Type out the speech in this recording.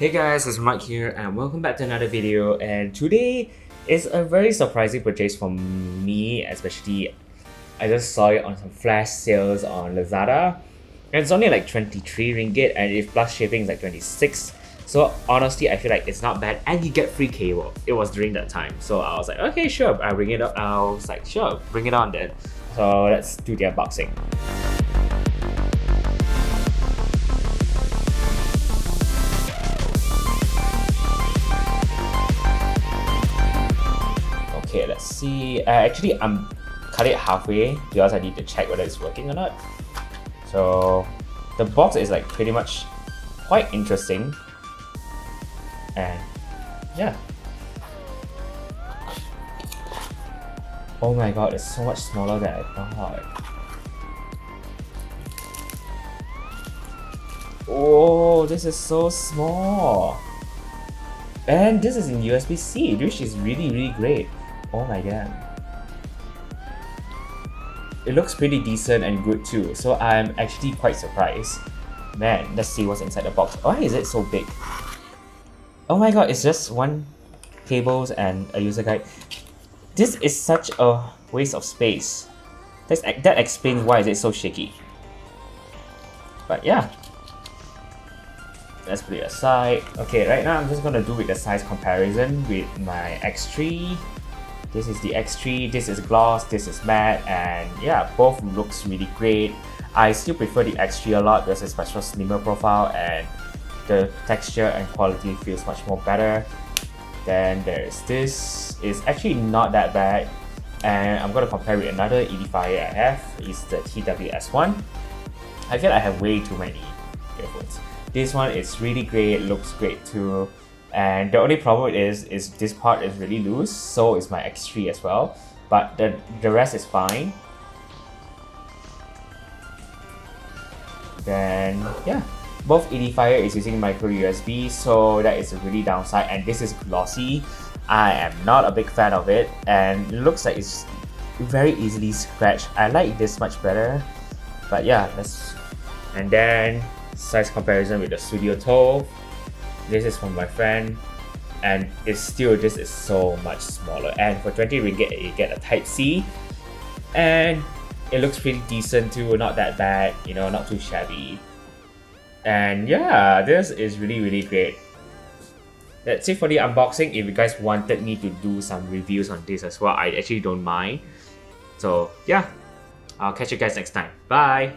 Hey guys, it's Mike here and welcome back to another video, and today is a very surprising purchase for me, especially I just saw it on some flash sales on Lazada and it's only like 23 ringgit, and if plus shipping is like 26. So honestly I feel like it's not bad and you get free cable. It was during that time, so I was like, okay sure, I'll bring it up. I was like, sure, bring it on then. So let's do the unboxing. Okay, let's see. Actually, I'm cut it halfway because I need to check whether it's working or not. So the box is like pretty much quite interesting, and yeah. Oh my god, it's so much smaller than I thought. Oh, this is so small. And this is in USB-C, which is really great. Oh my god. It looks pretty decent and good too, so I'm actually quite surprised. Man, let's see what's inside the box. Why is it so big? Oh my god, it's just one cables and a user guide. This is such a waste of space. That explains why is it so shaky. But yeah. Let's put it aside. Okay, right now I'm just gonna do with the size comparison with my X3. This is the X3, this is gloss, this is matte, and yeah, both looks really great. I still prefer the X3 a lot because it's much more slimmer profile and the texture and quality feels much more better. Then there's this, it's actually not that bad, and I'm gonna compare with another edifier I have, it's the TWS1. I feel I have way too many earphones. This one is really great, looks great too. And the only problem is this part is really loose, so is my X3 as well. But the rest is fine. Then yeah, both edifier is using micro USB, so that is a really downside. And this is glossy. I am not a big fan of it, and it looks like it's very easily scratched. I like this much better. But yeah, and then size comparison with the Studio 12. This is from my friend, and it's still, this is so much smaller. And for 20 ringgit, you get a Type-C, and it looks pretty decent too, not that bad, you know, not too shabby. And yeah, this is really great. That's it for the unboxing. If you guys wanted me to do some reviews on this as well, I actually don't mind. So yeah, I'll catch you guys next time. Bye!